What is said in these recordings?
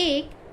1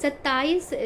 27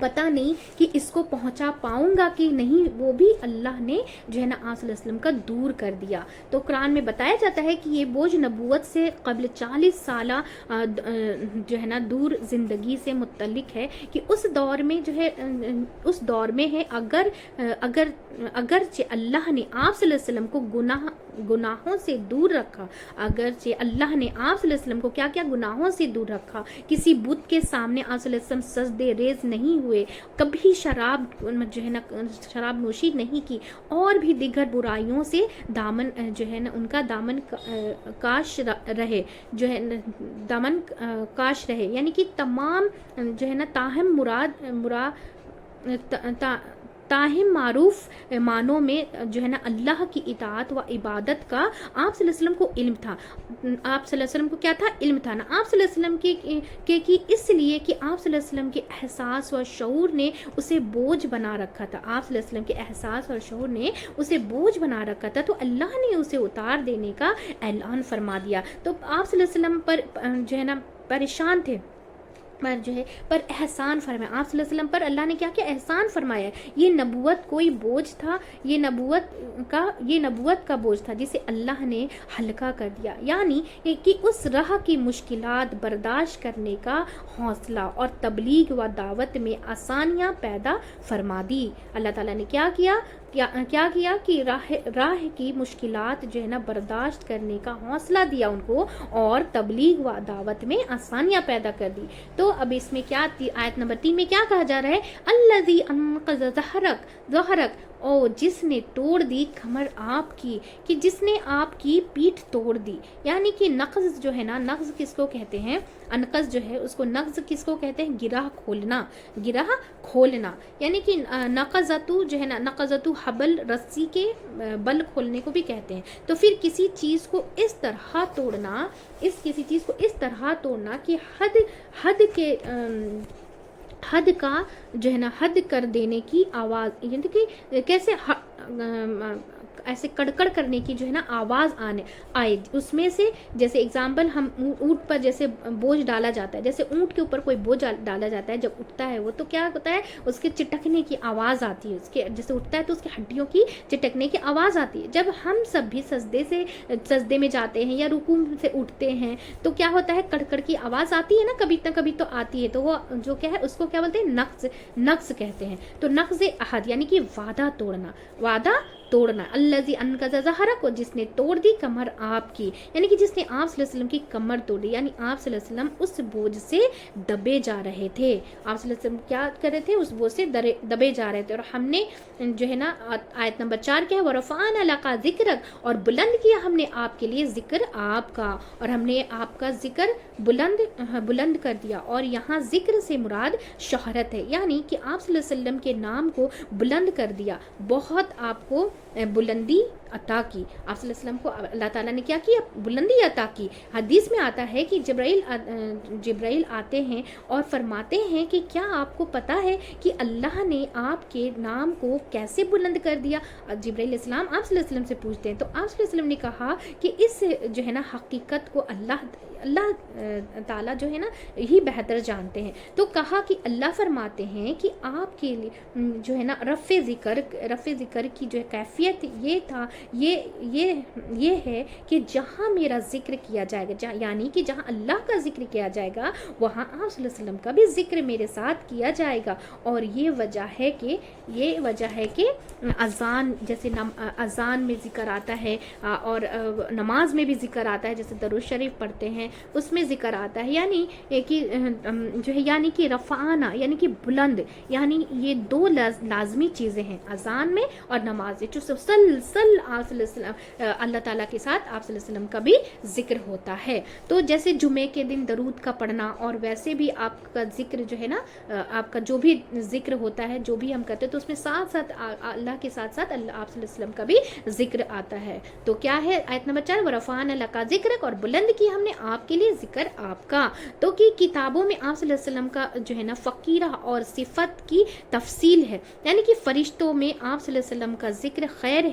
پتہ نہیں کہ اس کو پہنچا پاؤں گا کہ نہیں، وہ بھی اللہ نے جو ہے نا آپ صلی اللہ علیہ وسلم کا دور کر دیا۔ تو قرآن میں بتایا جاتا ہے کہ یہ بوجھ نبوت سے قبل 40 سالہ جو ہے نا دور زندگی سے متعلق ہے، کہ اس دور میں جو ہے اس دور میں ہے اگرچہ اللہ نے آپ صلی اللہ علیہ وسلم کو گناہوں سے دور رکھا، اگرچہ اللہ نے آپ صلی اللہ علیہ وسلم کو کیا کیا گناہوں سے دور رکھا، کسی بت کے سامنے آپ صلی اللہ علیہ وسلم سجدے ریز نہیں ہوئے، کبھی شراب جو ہے نا شراب نوشی نہیں کی، اور بھی دیگر برائیوں سے دامن جو ہے نا ان کا دامن کاش رہے، جو ہے دامن کاش رہے، یعنی کہ تمام جو ہے نا تاہم معروف معنوں میں جو ہے نا اللہ کی اطاعت و عبادت کا آپ صلی اللہ علیہ وسلم کو علم تھا۔ آپ صلی اللہ علیہ وسلم کو کیا تھا؟ علم تھا نا آپ صلی اللہ علیہ وسلم کی اس لیے کہ آپ صلی اللہ علیہ وسلم کے احساس و شعور نے اسے بوجھ بنا رکھا تھا، آپ صلی اللہ علیہ وسلم کے احساس اور شعور نے اسے بوجھ بنا رکھا تھا، تو اللہ نے اسے اتار دینے کا اعلان فرما دیا۔ تو آپ صلی اللہ علیہ وسلم پر جو ہے نا پریشان تھے، پر احسان فرمایا، آپ صلی اللہ علیہ وسلم پر اللہ نے کیا کیا؟ احسان فرمایا۔ یہ نبوت کوئی بوجھ تھا، یہ نبوت کا بوجھ تھا جسے اللہ نے ہلکا کر دیا، یعنی کہ اس راہ کی مشکلات برداشت کرنے کا حوصلہ اور تبلیغ و دعوت میں آسانیاں پیدا فرما دی۔ اللہ تعالیٰ نے کیا کیا کہ راہ کی مشکلات جو ہے نا برداشت کرنے کا حوصلہ دیا ان کو، اور تبلیغ و دعوت میں آسانیاں پیدا کر دی۔ تو اب اس میں کیا آیت نمبر 3 میں کیا کہا جا رہا ہے؟ الذی انقذ ظہرک، او جس نے توڑ دی کمر آپ کی، کہ جس نے آپ کی پیٹھ توڑ دی، یعنی کہ نقض جو ہے نا، نقض کس کو کہتے ہیں؟ انقذ جو ہے اس کو نقض کس کو کہتے ہیں؟ گرہ کھولنا، یعنی کہ نقضتو جو ہے نا، نقضتو حبل، رسی کے بل کھولنے کو بھی کہتے ہیں۔ تو پھر کسی چیز کو اس طرح توڑنا کہ حد کا جو ہے نا حد کر دینے کی آواز، یعنی کہ کیسے ایسے کڑکڑ کرنے کی جو ہے نا آواز آئے اس میں سے، جیسے اگزامپل ہم اونٹ پر جیسے بوجھ ڈالا جاتا ہے، جیسے اونٹ کے اوپر کوئی بوجھ ڈالا جاتا ہے، جب اٹھتا ہے وہ تو کیا ہوتا ہے؟ اس کے چٹکنے کی آواز آتی ہے، اس کے جیسے اٹھتا ہے تو اس کی ہڈیوں کی چٹکنے کی آواز آتی ہے۔ جب ہم سب بھی سجدے میں جاتے ہیں یا رکوع سے اٹھتے ہیں تو کیا ہوتا ہے؟ کڑکڑ کی آواز آتی ہے نا، کبھی نہ کبھی تو آتی ہے، تو وہ جو کیا ہے اس کو کیا بولتے ہیں؟ نقض کہتے ہیں۔ تو نقض عہد یعنی کہ وعدہ توڑنا، الذی انقذ ظہرک، جس نے توڑ دی کمر آپ کی، یعنی کہ جس نے آپ صلی اللہ علیہ وسلم کی کمر توڑ دی، یعنی آپ صلی اللہ علیہ وسلم اس بوجھ سے دبے جا رہے تھے، آپ صلی اللہ علیہ وسلم کیا کر رہے تھے؟ اس بوجھ سے دبے جا رہے تھے، اور ہم نے جو ہے نا آیت نمبر 4 کیا ہے؟ وَرَفَعْنَا لَكَ ذِكْرَكَ، اور بلند کیا ہم نے آپ کے لیے ذکر آپ کا، اور ہم نے آپ کا ذکر بلند کر دیا، اور یہاں ذکر سے مراد شہرت ہے، یعنی کہ آپ صلی اللہ علیہ وسلم کے نام کو بلند کر دیا، بہت آپ کو بلندی عطا کی، آپ صلی اللہ علیہ وسلم کو اللہ تعالیٰ نے کیا کیا؟ بلندی عطا کی۔ حدیث میں آتا ہے کہ جبرائیل آتے ہیں اور فرماتے ہیں کہ کیا آپ کو پتہ ہے کہ اللہ نے آپ کے نام کو کیسے بلند کر دیا؟ جبرائیل علیہ السلام آپ صلی اللہ علیہ وسلم سے پوچھتے ہیں، تو آپ صلی اللہ علیہ وسلم نے کہا کہ اس جو ہے نا حقیقت کو اللہ تعالیٰ جو ہے نا یہی بہتر جانتے ہیں۔ تو کہا کہ اللہ فرماتے ہیں کہ آپ کے لیے جو ہے نا رفع ذکر کی جو کیفیت یہ ہے کہ جہاں میرا ذکر کیا جائے گا، یعنی کہ جہاں اللہ کا ذکر کیا جائے گا وہاں آپ صلی اللہ علیہ وسلم کا بھی ذکر میرے ساتھ کیا جائے گا، اور یہ وجہ ہے کہ اذان، جیسے اذان میں ذکر آتا ہے اور نماز میں بھی ذکر آتا ہے، جیسے درود شریف پڑھتے ہیں اس میں ذکر آتا ہے، یعنی کہ جو ہے یعنی کہ رفعنا یعنی کہ بلند، یعنی یہ دو لازمی چیزیں ہیں اذان میں اور نماز میں، جو سلسل آپ صلی اللہ علیہ وسلم اللہ تعالیٰ کے ساتھ آپ صلی اللہ علیہ وسلم کا بھی ذکر ہوتا ہے۔ تو جیسے جمعے کے دن درود کا پڑھنا، اور ویسے بھی آپ کا ذکر جو ہے نا، آپ کا جو بھی ذکر ہوتا ہے جو بھی ہم کرتے ہیں تو اس میں ساتھ ساتھ اللہ کے ساتھ ساتھ اللہ آپ صلی اللہ علیہ وسلم کا بھی ذکر آتا ہے۔ تو کیا ہے آیت نمبر 4 وَرَفَعْنَا لَكَ ذِكْرَكَ، اور بلند کی ہم نے آپ کے لیے ذکر آپ کا۔ تو کہ کتابوں میں آپ صلی اللہ علیہ وسلم کا جو ہے نا فقیرہ اور صفت کی تفصیل ہے، یعنی کہ فرشتوں میں آپ صلی اللہ علیہ وسلم کا ذکر خیر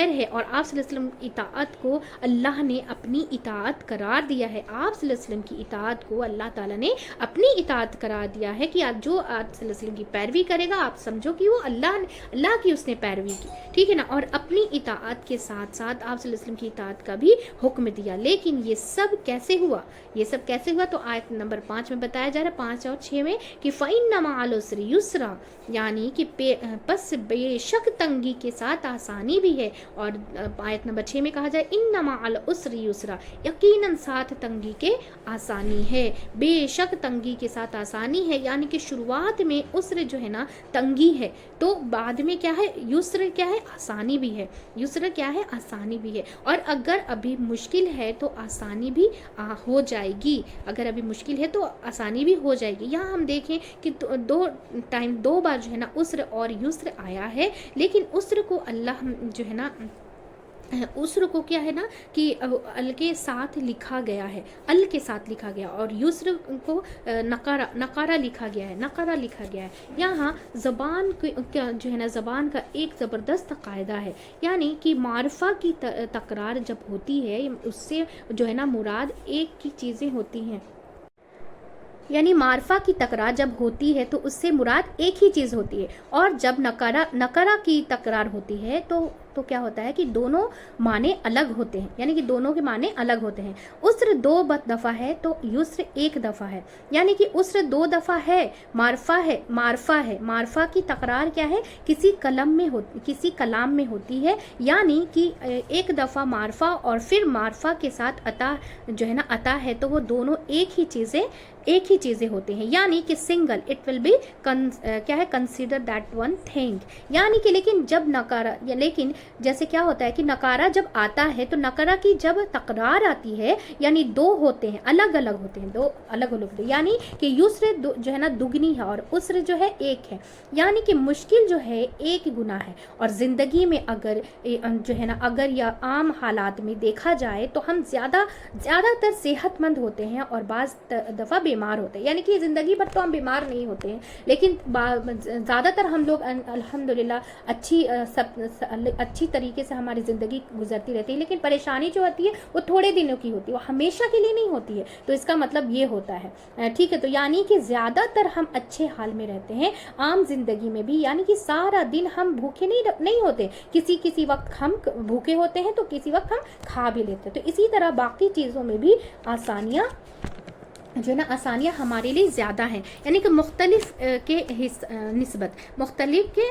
خیر ہے، اور آپ صلی اللہ علیہ وسلم کی اطاعت کو اللہ نے اپنی اطاعت قرار دیا ہے، آپ صلی اللہ علیہ وسلم کی اطاعت کو اللہ تعالیٰ نے اپنی اطاعت قرار دیا ہے کہ جو آپ صلی اللہ علیہ وسلم کی پیروی کرے گا آپ سمجھو کہ وہ اللہ کی اس نے پیروی کی، ٹھیک ہے نا، اور اپنی اطاعت کے ساتھ ساتھ آپ صلی اللہ علیہ وسلم کی اطاعت کا بھی حکم دیا۔ لیکن یہ سب کیسے ہوا، یہ سب کیسے ہوا؟ تو آیت نمبر 5 میں بتایا جا رہا ہے، 5 اور 6 میں کہ فَإِنَّ مَعَ الْعُسْرِ يُسْرًا، یعنی کہ پس بے شک تنگی کے ساتھ آسانی بھی ہے، اور آیت نمبر 6 میں کہا جائے اِنَّ مَعَ الْعُسْرِ يُسْرًا، یقیناً ساتھ تنگی کے آسانی ہے، بے شک تنگی کے ساتھ آسانی ہے، یعنی کہ شروعات میں عسر جو ہے نا تنگی ہے، تو بعد میں کیا ہے یسر، کیا ہے آسانی بھی ہے، یسر کیا ہے آسانی بھی ہے، اور اگر ابھی مشکل ہے تو آسانی بھی ہو جائے گی، اگر ابھی مشکل ہے تو آسانی بھی ہو جائے گی۔ یہاں ہم دیکھیں کہ دو بار جو ہے نا عسر اور یسر آیا ہے، لیکن عسر کو اللہ جو ہے نا عسر کو کیا ہے نا کہ ال کے ساتھ لکھا گیا ہے، ال کے ساتھ لکھا گیا، اور یسر کو نقارہ لکھا گیا ہے، نقارہ لکھا گیا ہے۔ یہاں زبان جو ہے نا زبان کا ایک زبردست قاعدہ ہے، یعنی کہ معرفہ کی تکرار جب ہوتی ہے اس سے جو ہے نا مراد ایک کی چیزیں ہوتی ہیں، یعنی معرفہ کی تکرار جب ہوتی ہے تو اس سے مراد ایک ہی چیز ہوتی ہے، اور جب نکرہ کی تکرار ہوتی ہے تو کیا ہوتا ہے کہ دونوں معنی الگ ہوتے ہیں، یعنی کہ دونوں کے معنی الگ ہوتے ہیں۔ عسر 2 دفعہ ہے تو یسر 1 دفعہ ہے، یعنی کہ عسر 2 دفعہ ہے، معرفہ ہے، معرفہ کی تکرار کیا ہے کسی کلام میں ہوتی ہے، یعنی کہ ایک دفعہ معرفہ اور پھر معرفہ کے ساتھ عطا جو ہے نا عطا ہے، تو وہ دونوں ایک ہی چیزیں ہوتے ہیں، یعنی کہ سنگل اٹ ول بی کیا ہے کنسیڈر دیٹ ون تھنگ، یعنی کہ لیکن جب لیکن جیسے کیا ہوتا ہے کہ نکارہ جب آتا ہے تو نکرہ کی جب تکرار آتی ہے یعنی 2 ہوتے ہیں، الگ الگ ہوتے ہیں، 2 الگ الگ ہوتے ہیں، یعنی کہ یسر جو ہے نا دگنی ہے اور عسر جو ہے 1 ہے، یعنی کہ مشکل جو ہے 1 گنا ہے، اور زندگی میں اگر جو ہے نا اگر یا عام حالات میں دیکھا جائے تو ہم زیادہ تر صحت مند ہوتے ہیں اور بعض دفعہ بیمار ہوتے ہیں، یعنی کہ زندگی بھر تو ہم بیمار نہیں ہوتے ہیں، لیکن زیادہ تر ہم لوگ الحمدللہ اچھی طریقے سے ہماری زندگی گزرتی رہتی ہے، لیکن پریشانی جو ہوتی ہے وہ تھوڑے دنوں کی ہوتی ہے، وہ ہمیشہ کے لیے نہیں ہوتی ہے، تو اس کا مطلب یہ ہوتا ہے، ٹھیک ہے، تو یعنی کہ زیادہ تر ہم اچھے حال میں رہتے ہیں عام زندگی میں بھی، یعنی کہ سارا دن ہم بھوکے نہیں ہوتے، کسی وقت ہم بھوکے ہوتے ہیں تو کسی وقت ہم کھا بھی لیتے ہیں، تو اسی طرح باقی چیزوں میں بھی آسانیاں جو ہے نا آسانیاں ہمارے لیے زیادہ ہیں، یعنی کہ مختلف کے نسبت، مختلف کے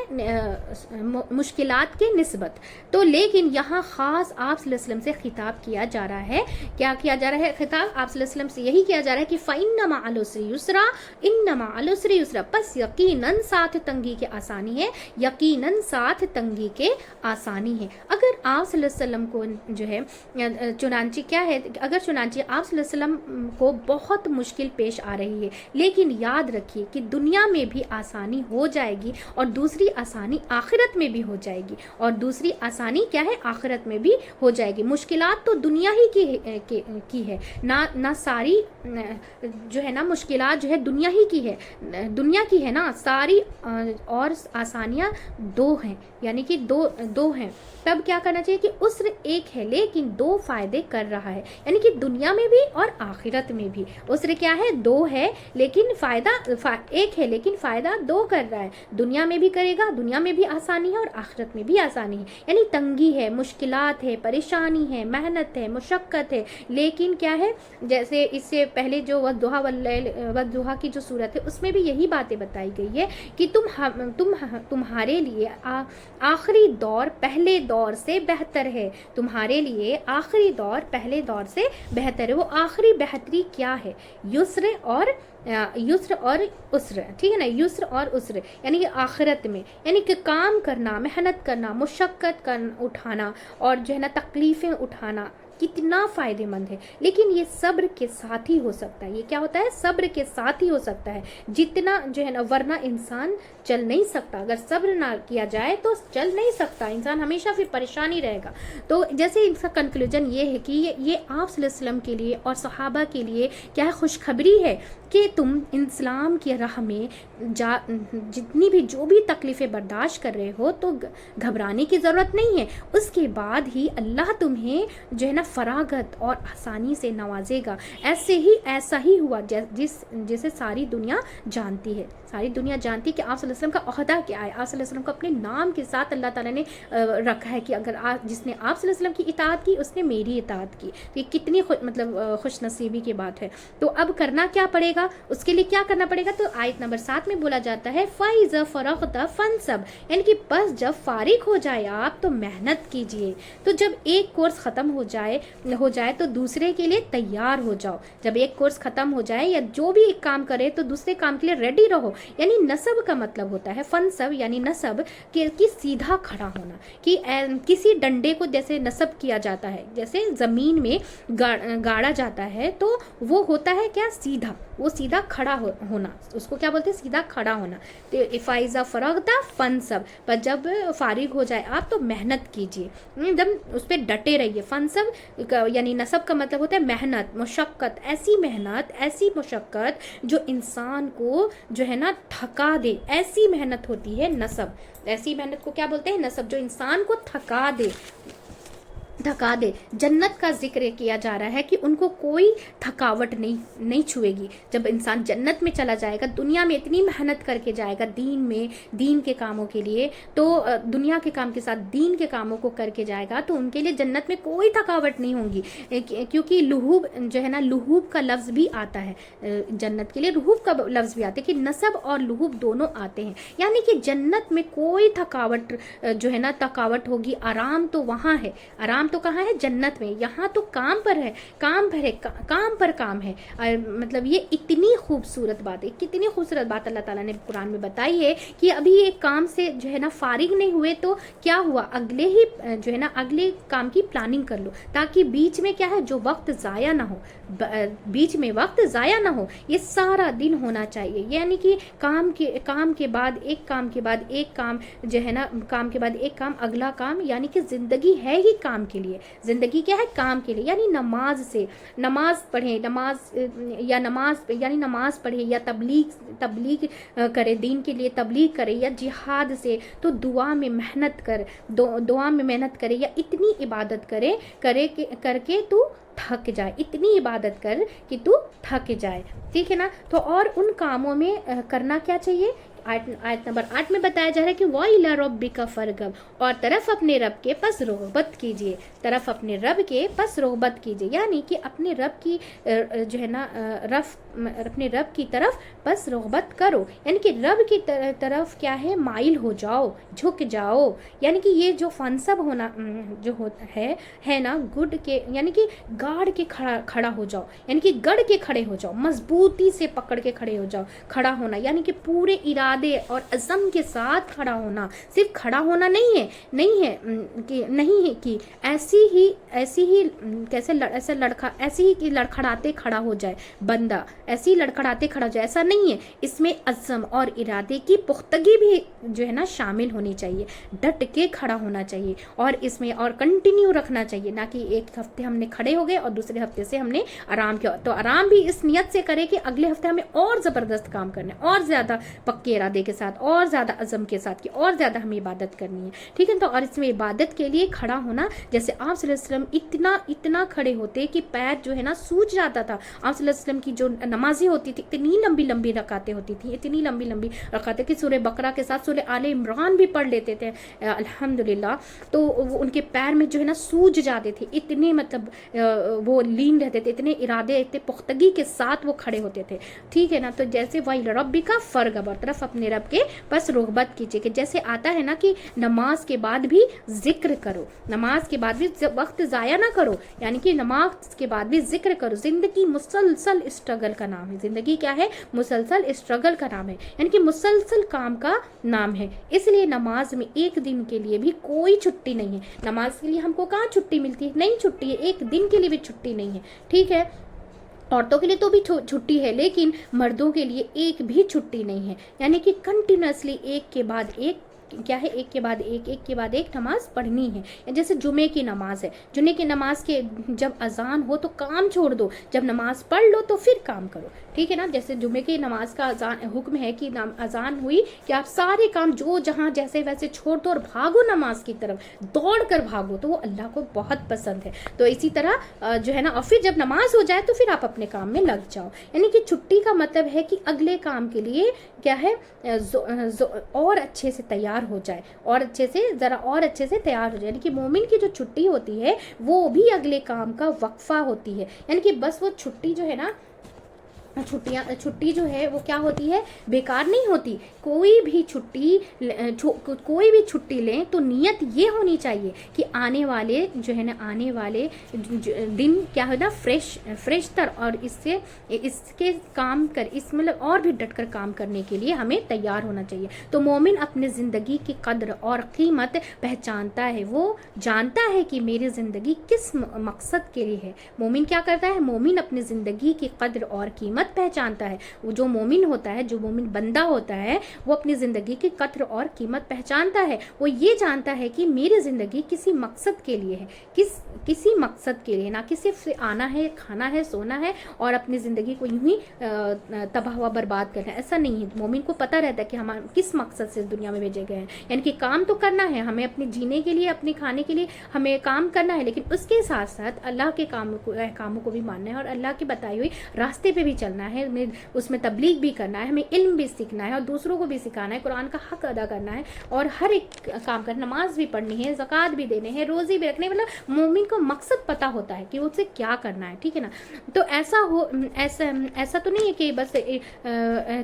مشکلات کے نسبت، تو لیکن یہاں خاص آپ صلی اللہ علیہ وسلم سے خطاب کیا جا رہا ہے، کیا کیا جا رہا ہے خطاب آپ صلی اللہ علیہ وسلم سے یہی کیا جا رہا ہے کہ فَإِنَّ مَعَ الْعُسْرِ يُسْرًا، إِنَّ مَعَ الْعُسْرِ يُسْرًا، پس یقیناً ساتھ تنگی کے آسانی ہے، یقیناً ساتھ تنگی کے آسانی ہے۔ اگر آپ صلی اللہ علیہ وسلم کو جو ہے چنانچہ کیا ہے، اگر چنانچہ آپ صلی اللہ علیہ وسلم کو بہت مشکل پیش آ رہی ہے، لیکن یاد رکھیے کہ دنیا میں بھی آسانی ہو جائے گی، اور دوسری آسانی آخرت میں بھی ہو جائے گی، اور دوسری آسانی کیا ہے آخرت میں بھی ہو جائے گی۔ مشکلات تو دنیا ہی کی ہے، نہ ساری جو ہے نا مشکلات جو ہے دنیا ہی کی ہے نا، ساری اور آسانیاں 2 ہیں، یعنی کہ دو ہیں، تب کیا کرنا چاہیے کہ عسر 1 ہے لیکن 2 فائدے کر رہا ہے، یعنی کہ دنیا میں بھی اور آخرت میں بھی۔ عسر کیا ہے 2 ہے لیکن فائدہ 1 ہے لیکن فائدہ 2 کر رہا ہے، دنیا میں بھی کرے گا، دنیا میں بھی آسانی ہے اور آخرت میں بھی آسانی ہے، یعنی تنگی ہے، مشکلات ہے، پریشانی ہے، محنت ہے، مشقت ہے، لیکن کیا ہے جیسے اس سے پہلے جو والضحیٰ واللیل والضحیٰ کی جو صورت ہے اس میں بھی یہی باتیں بتائی گئی ہے کہ تمہارے لیے آخری دور پہلے دور سے بہتر ہے، تمہارے لیے آخری دور پہلے دور سے بہتر ہے۔ وہ آخری بہتری کیا ہے؟ یسر اور عسر، ٹھیک ہے نا، یسر اور عسر یعنی کہ آخرت میں، یعنی کہ کام کرنا، محنت کرنا، مشقت اٹھانا اور جو ہے نا تکلیفیں اٹھانا کتنا فائدہ مند ہے، لیکن یہ صبر کے ساتھ ہی ہو سکتا ہے، یہ کیا ہوتا ہے صبر کے ساتھ ہی ہو سکتا ہے، جتنا جو ہے نا ورنہ انسان چل نہیں سکتا، اگر صبر نہ کیا جائے تو چل نہیں سکتا انسان، ہمیشہ پھر پریشانی رہے گا۔ تو جیسے ان کا کنکلوژن یہ ہے کہ یہ آپ صلی اللہ علیہ وسلم کے لیے اور صحابہ کے لیے کیا ہے خوشخبری ہے کہ تم اسلام کی راہ میں جتنی بھی جو بھی تکلیفیں برداشت کر رہے ہو تو گھبرانے کی ضرورت نہیں ہے. اس کے بعد ہی اللہ تمہیں جو ہے نا فراغت اور آسانی سے نوازے گا. ایسا ہی ہوا جسے ساری دنیا جانتی ہے. ساری دنیا جانتی کہ آپ صلی اللہ علیہ وسلم کا عہدہ کیا ہے. آپ صلی اللہ علیہ وسلم کو اپنے نام کے ساتھ اللہ تعالیٰ نے رکھا ہے کہ اگر جس نے آپ صلی اللہ علیہ وسلم کی اطاعت کی اس نے میری اطاعت کی. تو یہ کتنی خوش نصیبی کی بات ہے. تو اب کرنا کیا پڑے گا, اس کے لیے کیا کرنا پڑے گا؟ تو آیت نمبر 7 میں بولا جاتا ہے فَإِذَا فَرَغْتَ فَانْصَبْ، یعنی کہ بس جب فارغ ہو جائے آپ تو محنت کیجئے. تو جب ایک کورس ختم ہو جائے تو دوسرے کے لیے تیار ہو جاؤ. جب ایک کورس ختم ہو جائے یا جو بھی ایک کام کرے تو دوسرے کام کے لیے ریڈی رہو. یعنی نصب کا مطلب ہوتا ہے فنصب یعنی نصب کہ سیدھا کھڑا ہونا. کہ کسی ڈنڈے کو جیسے نصب کیا جاتا ہے, جیسے زمین میں گاڑا جاتا ہے تو وہ ہوتا ہے کیا, سیدھا. وہ سیدھا کھڑا ہونا, اس کو کیا بولتے ہیں, سیدھا کھڑا ہونا. تو فائزہ فرغتا فنصب, پر جب فارغ ہو جائے آپ تو محنت کیجیے, ایک دم اس پہ ڈٹے رہیے. فنصب یعنی نصب کا مطلب ہوتا ہے محنت, مشقت, ایسی محنت, ایسی مشقت جو انسان کو جو ہے نا تھکا دے, ایسی محنت ہوتی ہے نصب. ایسی محنت کو کیا بولتے ہیں, نصب, جو انسان کو تھکا دے. جنت کا ذکر کیا جا رہا ہے کہ ان کو کوئی تھکاوٹ نہیں چھوئے گی. جب انسان جنت میں چلا جائے گا, دنیا میں اتنی محنت کر کے جائے گا دین کے کاموں کے لیے, تو دنیا کے کام کے ساتھ دین کے کاموں کو کر کے جائے گا تو ان کے لیے جنت میں کوئی تھکاوٹ نہیں ہوگی. کیونکہ لہوب جو ہے نا, لہوب کا لفظ بھی آتا ہے جنت کے لیے, لہوب کا لفظ بھی آتا ہے کہ نصب اور لہوب دونوں آتے ہیں. یعنی کہ جنت میں کوئی تھکاوٹ جو ہے نا تھکاوٹ ہوگی. آرام تو وہاں ہے, آرام تو کہاں ہے, جنت میں. یہاں تو کام پر ہے, کام ہے. مطلب یہ اتنی خوبصورت بات ہے, کتنی خوبصورت بات اللہ تعالیٰ نے قرآن میں بتائی ہے کہ ابھی ایک کام سے جو ہے نا فارغ نہیں ہوئے تو کیا ہوا, اگلے کام کی پلاننگ کر لو, تاکہ بیچ میں کیا ہے, جو وقت ضائع نہ ہو, یہ سارا دن ہونا چاہیے. یعنی کہ کام کے بعد ایک کام جو ہے نا, کام کے بعد ایک کام, اگلا کام. یعنی کہ زندگی ہے ہی کام کے لیے, زندگی کیا ہے, کام کے لیے. یعنی نماز پڑھے یا تبلیغ کرے, دین کے لیے تبلیغ کرے, یا جہاد سے, تو دعا میں محنت کرے, یا اتنی عبادت کر کے تو تھک جائے, اتنی عبادت کر کہ تو تھک جائے. ٹھیک ہے نا. تو اور ان کاموں میں کرنا کیا چاہیے, آیت نمبر 8 میں بتایا جا رہا ہے کہ وَإِلَى رَبِّكَ فَارْغَب, اور طرف اپنے رب کے پس رغبت کیجیے. یعنی کہ اپنے رب کی جو ہے نا اپنے رب کی طرف پس رغبت کرو. یعنی کہ رب کی طرف کیا ہے, مائل ہو جاؤ, جھک جاؤ. یعنی کہ یہ جو فنصب ہونا جو ہے نا, گڈ کے یعنی کہ گاڑ کے کھڑا ہو جاؤ, یعنی کہ گڑ کے کھڑے ہو جاؤ, مضبوطی سے پکڑ کے کھڑے ہو جاؤ. کھڑا ہونا یعنی کہ پورے ارادے اور عزم کے ساتھ کھڑا ہونا. صرف کھڑا ہونا نہیں ہے کہ ایسی ہی لڑکھڑاتے کھڑا ہو جائے بندہ, ایسی لڑکھڑاتے کھڑا ہو جائے, ایسا نہیں ہے. اس میں عزم اور ارادے کی پختگی بھی جو ہے نا شامل ہونی چاہیے. ڈٹ کے کھڑا ہونا چاہیے, اور اس میں اور کنٹینیو رکھنا چاہیے, نہ کہ ایک ہفتے ہم نے کھڑے ہو گئے اور دوسرے ہفتے سے ہم نے آرام کیا. تو آرام بھی اس نیت سے کرے کہ اگلے ہفتے ہمیں اور زبردست کام کرنا ہے, اور زیادہ پکے ارادے کے ساتھ, اور زیادہ عزم کے ساتھ, کہ اور زیادہ ہمیں عبادت کرنی ہے. ٹھیک ہے. تو اور اس میں عبادت کے لیے کھڑا ہونا, جیسے آپ صلی اللہ علیہ وسلم اتنا کھڑے ہوتے کہ پیر جو ہے نا سوج جاتا تھا. آپ صلی اللہ علیہ وسلم کی جو نمازیں ہوتی تھی اتنی لمبی رکعتیں ہوتی تھی, اتنی لمبی رکعتیں کہ سورہ بقرہ کے ساتھ سورہ آل عمران بھی پڑھ لیتے تھے الحمدللہ. تو ان کے پیر میں جو ہے نا سوج جاتے تھے, اتنے مطلب وہ لین رہتے تھے, اتنے ارادے, اتنے پختگی کے ساتھ وہ کھڑے ہوتے تھے. ٹھیک ہے نا. تو جیسے وَإِلَى رَبِّكَ فَارْغَب, اور طرف اپنے رب کے پس رغبت کیجیے. کہ جیسے آتا ہے نا کہ نماز کے بعد بھی ذکر کرو, نماز کے بعد بھی وقت ضائع نہ کرو, یعنی کہ نماز کے بعد بھی ذکر کرو. زندگی مسلسل اسٹرگل کا نام ہے. زندگی کیا ہے, مسلسل اسٹرگل کا نام ہے, یعنی کہ مسلسل کام کا نام ہے. اس لیے نماز میں ایک دن کے لیے بھی کوئی چھٹی نہیں ہے. نماز کے لیے ہم کو کہاں چھٹی ملتی ہے, نہیں چھٹی ہے, ایک دن کے لیے بھی چھٹی نہیں ہے. ٹھیک ہے. عورتوں کے لیے تو بھی چھٹی ہے, لیکن مردوں کے لیے ایک بھی چھٹی نہیں ہے. یعنی کہ کنٹینیوسلی ایک کے بعد ایک کیا ہے ایک کے بعد ایک نماز پڑھنی ہے. جیسے جمعے کی نماز ہے, جمعے کی نماز کے جب اذان ہو تو کام چھوڑ دو, جب نماز پڑھ لو تو پھر کام کرو, ٹھیک ہے نا. جیسے جمعے کی نماز کا حکم ہے کہ اذان ہوئی کہ آپ سارے کام جو جہاں جیسے ویسے چھوڑ دو اور بھاگو نماز کی طرف, دوڑ کر بھاگو, تو وہ اللہ کو بہت پسند ہے. تو اسی طرح جو ہے نا, اور پھر جب نماز ہو جائے تو پھر آپ اپنے کام میں لگ جاؤ. یعنی کہ چھٹی کا مطلب ہے کہ اگلے کام کے لیے کیا ہے اور اچھے سے تیار ہو جائے, اور اچھے سے تیار ہو جائے. یعنی کہ مومن کی جو چھٹی ہوتی ہے وہ بھی اگلے کام کا وقفہ ہوتی ہے. یعنی کہ بس وہ چھٹی جو ہے نا, چھٹی جو ہے وہ کیا ہوتی ہے, بیکار نہیں ہوتی. کوئی بھی چھٹی لیں تو نیت یہ ہونی چاہیے کہ آنے والے دن کیا ہے نا, فریش تر, اور اس کے کام اس مطلب اور بھی ڈٹ کر کام کرنے کے لیے ہمیں تیار ہونا چاہیے. تو مومن اپنے زندگی کی قدر اور قیمت پہچانتا ہے. وہ جانتا ہے کہ میری زندگی کس مقصد کے لیے ہے. مومن کیا کرتا ہے, مومن اپنی زندگی کی قدر اور قیمت پہچانتا ہے. وہ جو مومن ہوتا ہے, جو مومن بندہ ہوتا ہے, وہ اپنی زندگی کی قدر اور قیمت پہچانتا ہے. وہ یہ جانتا ہے کہ میری زندگی کسی مقصد کے لیے ہے, کسی مقصد کے لیے, نہ کہ صرف آنا ہے, کھانا ہے, سونا ہے اور اپنی زندگی کو یوں ہی تباہ و برباد کرنا ہے. ایسا نہیں ہے. مومن کو پتہ رہتا ہے کہ ہم کس مقصد سے دنیا میں بھیجے گئے ہیں. یعنی کہ کام تو کرنا ہے ہمیں, اپنے جینے کے لیے, اپنے کھانے کے لیے ہمیں کام کرنا ہے, لیکن اس کے ساتھ ساتھ اللہ کے احکاموں کو بھی ماننا ہے, اور اللہ کی بتائی ہوئی راستے پہ بھی چلنا ہے. اس میں تبلیغ بھی کرنا ہے, ہمیں علم بھی سیکھنا ہے اور دوسروں کو بھی سکھانا ہے, قرآن کا حق ادا کرنا ہے, اور ہر ایک کام کرنا, نماز بھی پڑھنی ہے, زکوٰۃ بھی دینے ہیں, روزی بھی رکھنے. مطلب مومن کو مقصد پتہ ہوتا ہے کہ اسے کیا کرنا ہے, ٹھیک ہے نا. تو ایسا تو نہیں ہے کہ بس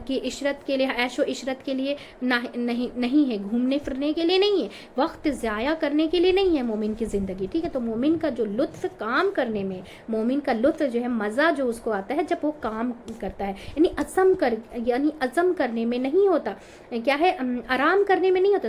کہ عشرت کے لیے, عیش و عشرت کے لیے نہیں ہے, گھومنے پھرنے کے لیے نہیں ہے, وقت ضائع کرنے کے لیے نہیں ہے مومن کی زندگی, ٹھیک ہے. تو مومن کا جو لطف کام کرنے میں, مومن کا لطف جو ہے, مزہ جو اس کو آتا ہے جب وہ کام کرتا ہے, یعنی عزم کرنے میں نہیں ہوتا, کیا ہے, آرام کرنے میں نہیں ہوتا,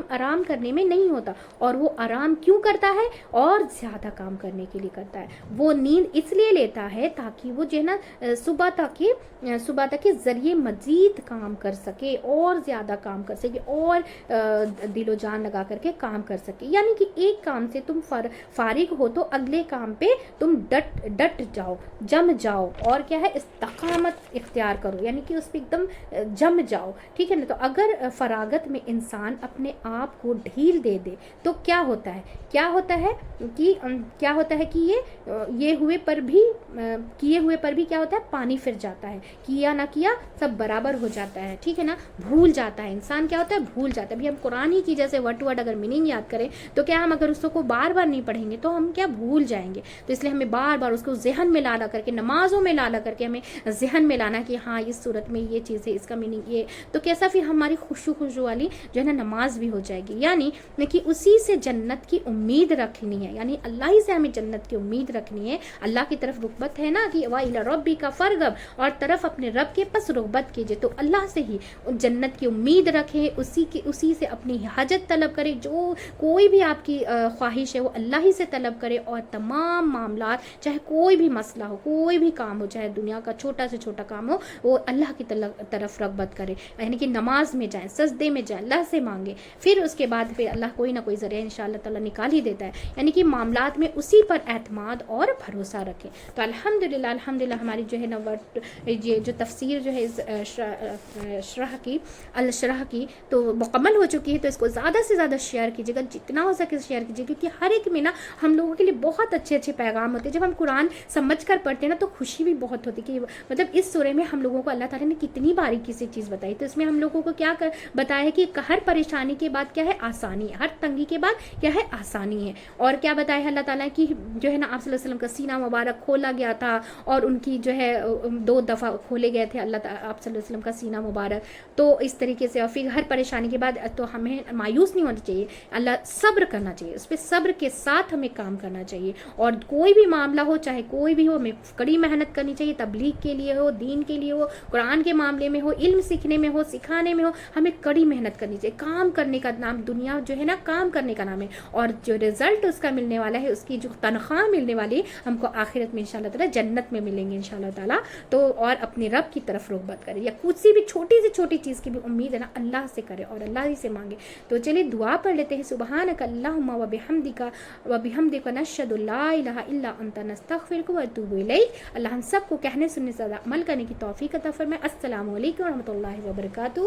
آرام کرنے میں نہیں ہوتا. اور وہ آرام کیوں کرتا ہے, اور زیادہ کام کرنے کے لیے کرتا ہے. وہ نیند اس لیے لیتا ہے تاکہ وہ جو ہے نا صبح تک کے ذریعے مزید کام کر سکے, اور زیادہ کام کر سکے, اور دل و جان لگا کر کے کام کر سکے. یعنی کہ ایک کام سے تم فارغ ہو تو اگلے کام پہ تم ڈٹ جاؤ, جم جاؤ, اور کیا ہے, استقامت اختیار کرو, یعنی کہ اس پہ ایک دم جم جاؤ, ٹھیک ہے نا. تو اگر فراغت میں انسان اپنے آپ کو ڈھیل دے تو کیا ہوتا ہے کہ یہ ہوئے پر بھی کیا ہوتا ہے, پانی پھر جاتا ہے, کیا نہ کیا سب برابر ہو جاتا ہے, ٹھیک ہے نا. بھول جاتا ہے انسان, کیا ہوتا ہے, بھول جاتا ہے. ابھی ہم قرآن ہی کی جیسے ورڈ اگر میننگ یاد کریں تو کیا ہم اگر اس کو بار بار نہیں پڑھیں گے تو ہم کیا بھول جائیں گے. تو اس لیے ہمیں بار بار اس کو ذہن میں لا کر کے, نمازوں میں لا کر کے ہمیں ذہن میں لانا کہ ہاں اس صورت میں یہ چیز ہے, اس کا میننگ یہ. تو کیسا پھر ہماری خوشو والی جو ہے نا نماز بھی ہو جائے گی. یعنی کہ اسی سے جنت کی امید رکھنی ہے, یعنی اللہ ہی سے ہمیں جنت کی امید رکھنی ہے. اللہ کی طرف رغبت ہے نا کہ وَإِلَى رَبِّكَ فَارْغَب, اور طرف اپنے رب کے پس رغبت کیجئے. تو اللہ سے ہی جنت کی امید رکھیں, اسی سے اپنی حاجت طلب کریں. جو کوئی بھی آپ کی خواہش ہے وہ اللہ ہی سے طلب کرے, اور تمام معاملات, چاہے کوئی بھی مسئلہ ہو, کوئی بھی کام ہو, چاہے دنیا کا چھوٹا سے چھوٹا کام ہو, وہ اللہ کی طرف رغبت کرے. یعنی کہ نماز میں جائیں, سجدے میں جائیں, اللہ سے مانگے, پھر اس کے بعد پھر اللہ کوئی نہ کوئی ذریعہ انشاءاللہ تعالیٰ نکال ہی دیتا ہے. یعنی کہ معاملات میں اسی پر اعتماد اور بھروسہ رکھیں. تو الحمدللہ ہماری جو ہے نا یہ جو تفسیر جو ہے الشرح کی تو مکمل ہو چکی ہے. تو اس کو زیادہ سے زیادہ شیئر کیجیے گا, جتنا ہو سکے شیئر کیجیے, کیونکہ ہر ایک میں نا ہم لوگوں کے لیے بہت اچھے پیغام ہوتے ہیں. جب ہم قرآن سمجھ کر پڑھتے ہیں نا تو خوشی بھی بہت ہوتی کہ مطلب اس سورے میں ہم لوگوں کو اللہ تعالیٰ نے کتنی باریکی سے چیز بتائی. تو اس میں ہم لوگوں کو کیا بتایا ہے کہ ہر پریشانی کے بعد کیا ہے, آسانی ہے, ہر تنگی کے بعد کیا ہے, آسانی ہے. اور کیا بتایا ہے اللہ تعالیٰ کی جو ہے نا آپ صلی اللہ علیہ وسلم کا سینہ مبارک کھولا گیا تھا, اور ان کی جو ہے 2 دفعہ کھولے گئے تھے اللہ تعالیٰ آپ صلی اللہ علیہ وسلم کا سینہ مبارک. تو اس طریقے سے, اور پھر ہر پریشانی کے بعد تو ہمیں مایوس نہیں ہونا چاہیے, اللہ صبر کرنا چاہیے, اس پہ صبر کے ساتھ ہمیں کام کرنا چاہیے. اور کوئی بھی معاملہ ہو, چاہے کوئی بھی ہو, ہمیں کڑی محنت کرنی چاہیے. تبلیغ کے لیے ہو, دین کے لیے ہو, قرآن کے معاملے میں ہو, علم سیکھنے میں ہو, سکھانے میں ہو, ہمیں کڑی محنت کرنی چاہیے. کام کرنے کا نام, دنیا جو ہے نا کام کرنے کا نام ہے, اور جو رزلٹ اس کا ملنے والا ہے, اس کی جو تنخواہ ملنے والی ہے, ہم کو آخرت میں انشاءاللہ تعالیٰ جنت میں ملیں گے انشاءاللہ تعالیٰ. تو اور اپنے رب کی طرف رغبت کرے, یا کچھ سی بھی چھوٹی سے چھوٹی چیز کی بھی امید ہے نا اللہ سے کرے اور اللہ ہی سے مانگے. تو چلیے دعا پڑھ لیتے ہیں. سبحانک اللہم و بحمدک نشہد لا الہ الا انت نستغفرک و اتوب الیک. اللہ ہم سب کو کہنے سننے سے عمل کرنے کی توفیق عطا فرمائے. السلام علیکم و رحمۃ اللہ وبرکاتہ.